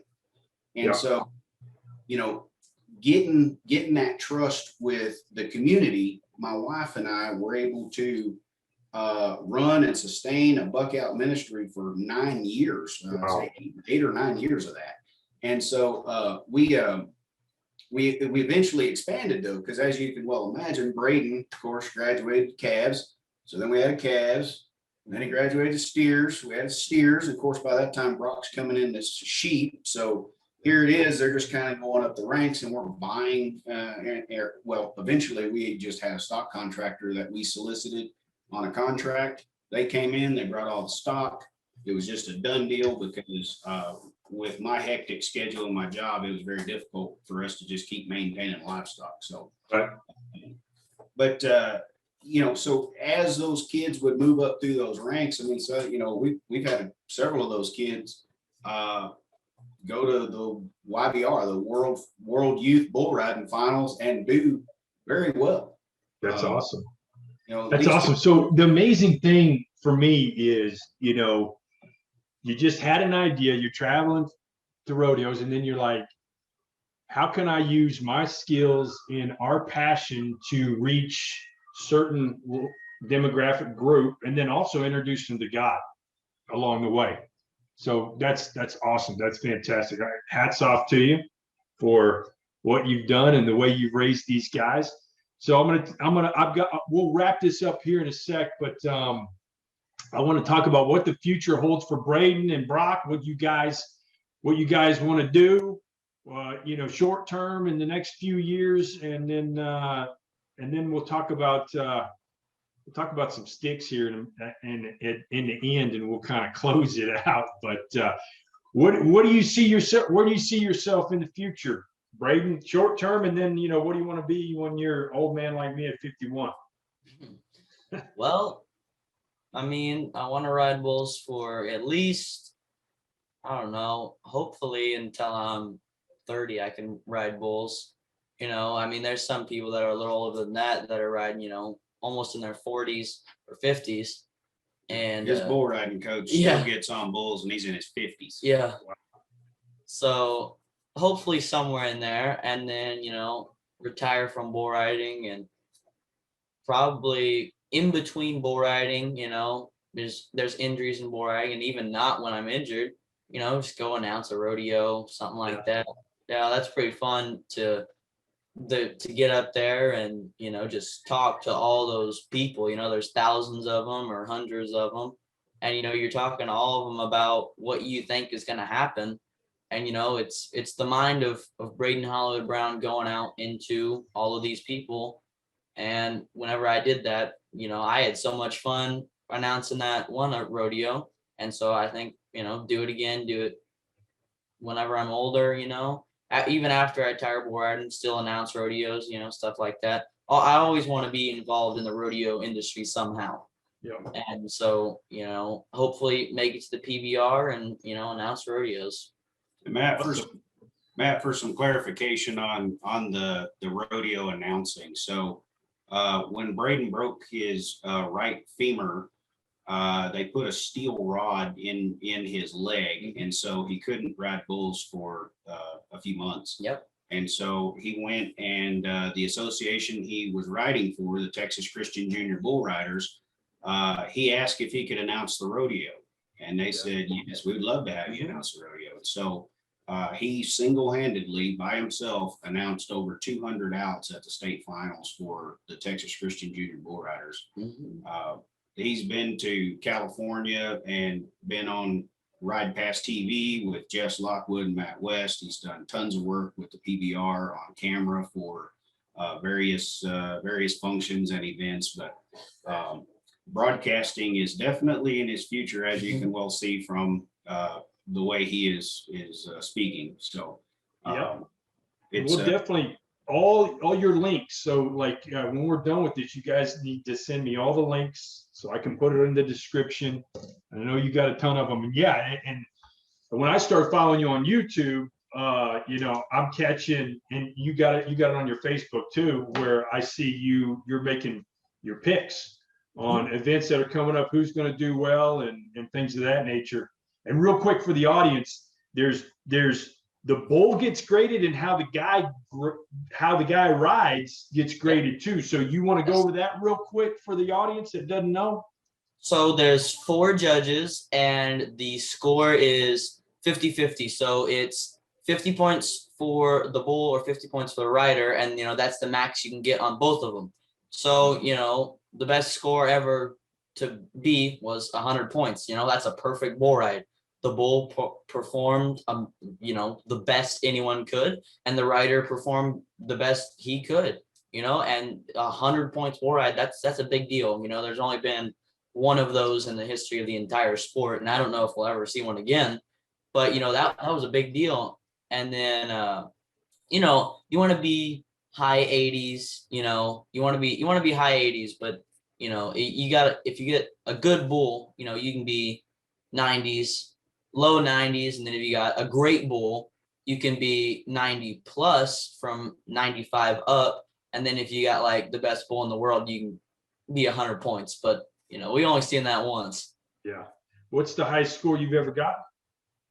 And so, getting that trust with the community, my wife and I were able to run and sustain a buck out ministry for 9 years, Wow. 8 or 9 years of that. And so we eventually expanded though, because as you can well imagine, Brayden, of course, graduated calves. So then we had calves, and then he graduated steers. We had steers. Of course, by that time, Brock's coming in as sheep. So here it is. They're just kind of going up the ranks, and we're buying. Eventually, we just had a stock contractor that we solicited on a contract. They came in, they brought all the stock. It was just a done deal because with my hectic schedule and my job, it was very difficult for us to just keep maintaining livestock. So, so as those kids would move up through those ranks, we've had several of those kids go to the YBR, the World Youth Bull Riding Finals, and do very well. That's awesome. That's awesome. So the amazing thing for me is, you just had an idea, you're traveling to rodeos, and then you're like, how can I use my skills in our passion to reach certain demographic group, and then also introduce them to God along the way? So that's awesome. That's fantastic. Hats off to you for what you've done and the way you've raised these guys. So we'll wrap this up here in a sec, but I want to talk about what the future holds for Brayden and Brock, what you guys want to do, short term in the next few years, and then we'll talk about some sticks here in the end, and we'll kind of close it out. But what do you see yourself? Where do you see yourself in the future, Brayden, short term, and then what do you want to be when you're an old man like me at 51? Well, I want to ride bulls for at least, I don't know, hopefully until I'm 30, I can ride bulls. There's some people that are a little older than that are riding, almost in their 40s or 50s. And his bull riding coach still gets on bulls, and he's in his 50s. Yeah. So hopefully somewhere in there, and then, retire from bull riding, and probably in between bull riding, there's injuries in bull riding, and even not when I'm injured, just go announce a rodeo, something like that. Yeah, that's pretty fun to get up there and, just talk to all those people. There's thousands of them or hundreds of them. And, you're talking to all of them about what you think is going to happen. And, it's the mind of Brayden Hollywood Brown going out into all of these people. And whenever I did that, I had so much fun announcing that one rodeo. And so I think, do it again, do it whenever I'm older, even after I tire bull riding, still announce rodeos, stuff like that. I always want to be involved in the rodeo industry somehow. Yeah. And so, hopefully make it to the PBR and, announce rodeos. And Matt, for some clarification on the rodeo announcing. So when Brayden broke his right femur, they put a steel rod in his leg, and so he couldn't ride bulls for a few months. Yep. And so he went, and the association he was riding for, the Texas Christian Junior Bull Riders, he asked if he could announce the rodeo, and they said, yes, we would love to have you announce the rodeo. So he single-handedly by himself announced over 200 outs at the state finals for the Texas Christian Junior Bull Riders. He's been to California and been on Ride Past TV with Jess Lockwood and Matt West. He's done tons of work with the PBR on camera for various functions and events. But broadcasting is definitely in his future, as you can well see from the way he is speaking. So it's we'll definitely all your links. So like when we're done with this, you guys need to send me all the links so I can put it in the description. I know you got a ton of them, and and when I start following you on YouTube, I'm catching, and you got it on your Facebook too, where I see you're making your picks on events that are coming up, who's going to do well, and things of that nature. And real quick for the audience, there's the bull gets graded, and how the guy rides gets graded too. So you want to go over that real quick for the audience that doesn't know? So there's 4 judges, and the score is 50-50. So it's 50 points for the bull or 50 points for the rider, and that's the max you can get on both of them. So the best score ever to be was 100 points. That's a perfect bull ride. The bull performed, the best anyone could, and the rider performed the best he could, and 100 points bull ride, that's a big deal. There's only been one of those in the history of the entire sport, and I don't know if we'll ever see one again, but, that was a big deal. And then, you want to be high 80s, you want to be high 80s, but, you got, if you get a good bull, you can be 90s, low 90s, and then if you got a great bull, you can be 90 plus from 95 up, and then if you got like the best bull in the world, you can be 100 points. But we only seen that once. Yeah. What's the highest score you've ever gotten?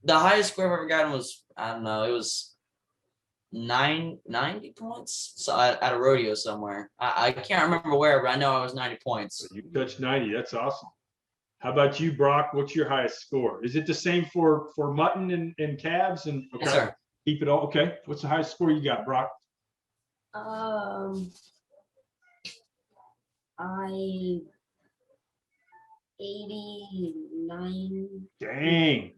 The highest score I've ever gotten was, I don't know, it was 90 points. So at a rodeo somewhere. I can't remember where, but I know I was 90 points. So you touched 90. That's awesome. How about you, Brock? What's your highest score? Is it the same for mutton and calves? And okay, Yes, sir. Keep it all. Okay. What's the highest score you got, Brock? I 89. Dang,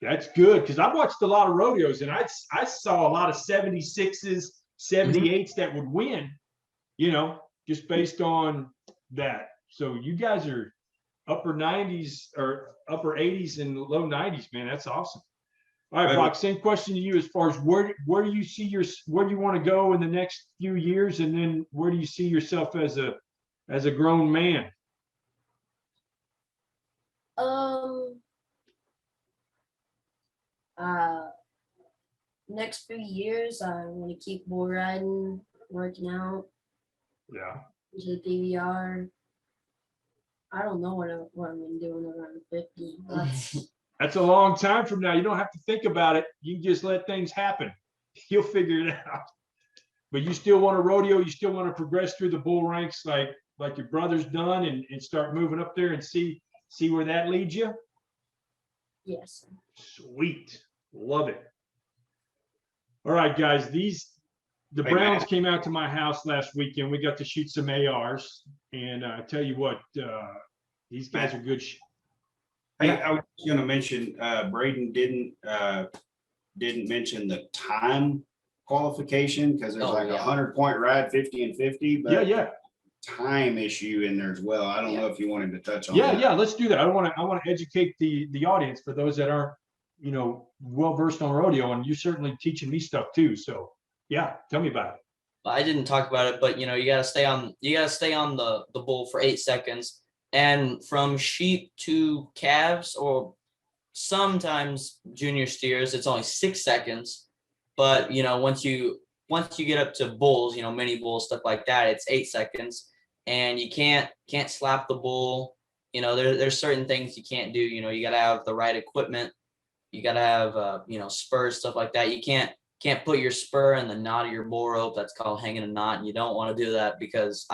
that's good, because I've watched a lot of rodeos, and I saw a lot of 76s, 78s that would win, just based on that. So you guys are upper 90s or upper 80s and low 90s, man. That's awesome. All right, Brock, same question to you as far as where do you see where do you want to go in the next few years, and then where do you see yourself as a grown man? Next few years, I want to keep bull riding, working out. Yeah. To the PBR. I don't know what I'm gonna do when I'm around 50. That's a long time from now. You don't have to think about it. You can just let things happen. You'll figure it out. But you still want to rodeo. You still want to progress through the bull ranks like your brother's done, and start moving up there and see where that leads you. Yes. Sweet. Love it. All right, guys. The Browns came out to my house last weekend. We got to shoot some ARs, and I tell you what, these guys are good. Hey, I was going to mention, Brayden didn't mention the time qualification, because there's 100-point ride, 50 and 50, but time issue in there as well. I don't know if you wanted to touch on that. Yeah, let's do that. I want to educate the audience for those that aren't well versed on rodeo, and you're certainly teaching me stuff too. So yeah, tell me about it. I didn't talk about it, but you gotta stay on the bull for 8 seconds. And from sheep to calves, or sometimes junior steers, it's only 6 seconds. But once you get up to bulls, mini bulls, stuff like that, it's 8 seconds. And you can't slap the bull. There's certain things you can't do. You gotta have the right equipment. You gotta have spurs, stuff like that. You can't put your spur in the knot of your bull rope. That's called hanging a knot, and you don't want to do that because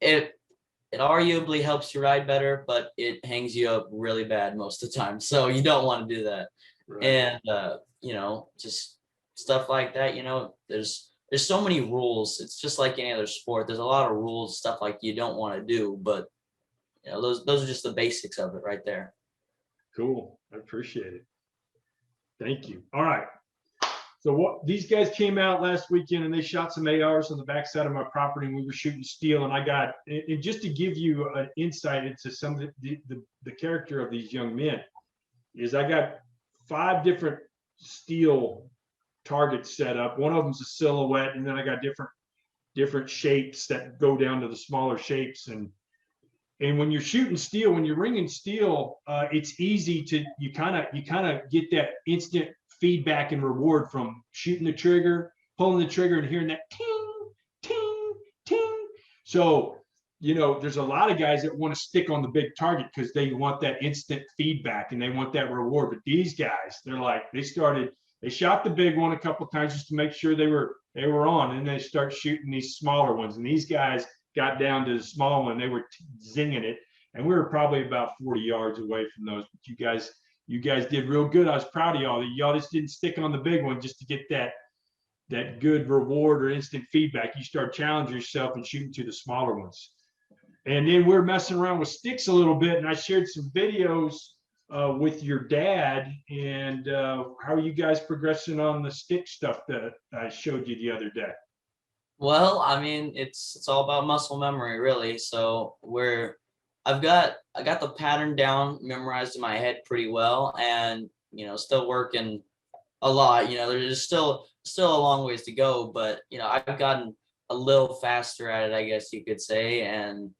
it arguably helps you ride better, but it hangs you up really bad most of the time. So you don't want to do that. Right. And just stuff like that. There's so many rules. It's just like any other sport. There's a lot of rules, stuff like you don't want to do, but those are just the basics of it right there. Cool. I appreciate it. Thank you. All right. So these guys came out last weekend and they shot some ARs on the backside of my property, and we were shooting steel. And just to give you an insight into some of the character of these young men, is I got 5 different steel targets set up. One of them's a silhouette, and then I got different shapes that go down to the smaller shapes. And when you're shooting steel, when you're ringing steel, it's easy to you kind of get that instant feedback and reward from shooting the trigger, pulling the trigger, and hearing that ting, ting, ting. So, there's a lot of guys that want to stick on the big target because they want that instant feedback and they want that reward. But these guys, they shot the big one a couple of times just to make sure they were on, and they start shooting these smaller ones. And these guys got down to the small one. They were zinging it, and we were probably about 40 yards away from those. But you guys did real good. I was proud of y'all. Y'all just didn't stick on the big one just to get that good reward or instant feedback. You start challenging yourself and shooting to the smaller ones. And then we're messing around with sticks a little bit, and I shared some videos with your dad. And how are you guys progressing on the stick stuff that I showed you the other day? Well, it's all about muscle memory, really. So I got the pattern down, memorized in my head pretty well, and still working a lot. There's still a long ways to go, but I've gotten a little faster at it, I guess you could say. And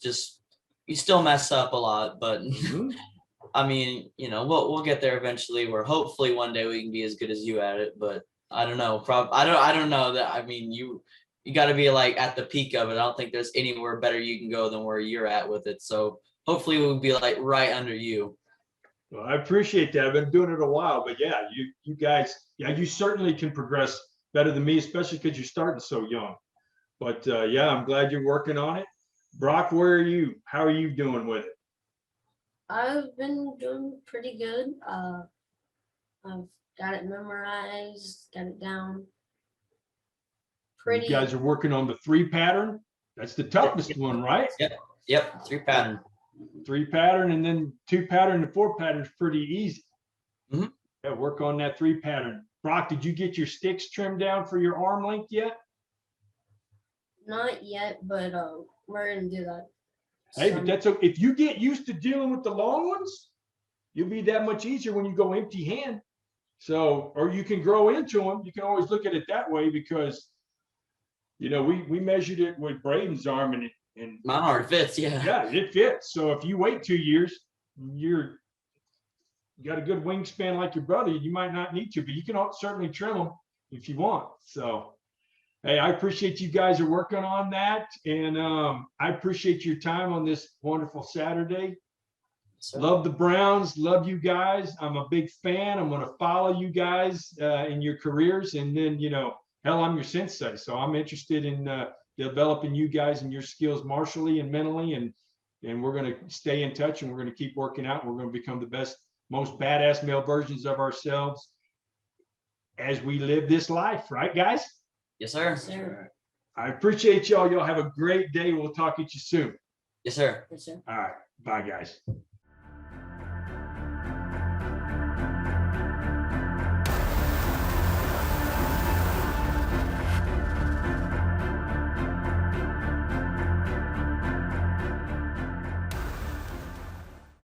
just you still mess up a lot, but we'll get there eventually, where hopefully one day we can be as good as you at it. But I don't know. I don't know that. You got to be like at the peak of it. I don't think there's anywhere better you can go than where you're at with it. So hopefully we'll be like right under you. Well, I appreciate that. I've been doing it a while, but yeah, you guys, you certainly can progress better than me, especially because you're starting so young. But yeah, I'm glad you're working on it. Brock, where are you? How are you doing with it? I've been doing pretty good. I've got it memorized, got it down. You guys are working on the 3 pattern. That's the toughest one, right? Yep. 3 pattern. 3 pattern, and then 2 pattern and 4 pattern is pretty easy. Mm-hmm. Yeah, work on that 3 pattern. Brock, did you get your sticks trimmed down for your arm length yet? Not yet, but we're gonna do that. Hey, but that's okay. If you get used to dealing with the long ones, you'll be that much easier when you go empty hand. So, or you can grow into them. You can always look at it that way, because we measured it with Brayden's arm, and mine already fits. Yeah, it fits. So if you wait 2 years, you got a good wingspan like your brother. You might not need to, but you can certainly trim them if you want. So, hey, I appreciate you guys are working on that, and I appreciate your time on this wonderful Saturday. Love the Browns. Love you guys. I'm a big fan. I'm going to follow you guys in your careers, and then hell, I'm your sensei, so I'm interested in developing you guys and your skills martially and mentally, and we're going to stay in touch, and we're going to keep working out. And we're going to become the best, most badass male versions of ourselves as we live this life, right, guys? Yes, sir. Yes, sir. I appreciate y'all. Y'all have a great day. We'll talk to you soon. Yes, sir. Yes, sir. All right. Bye, guys.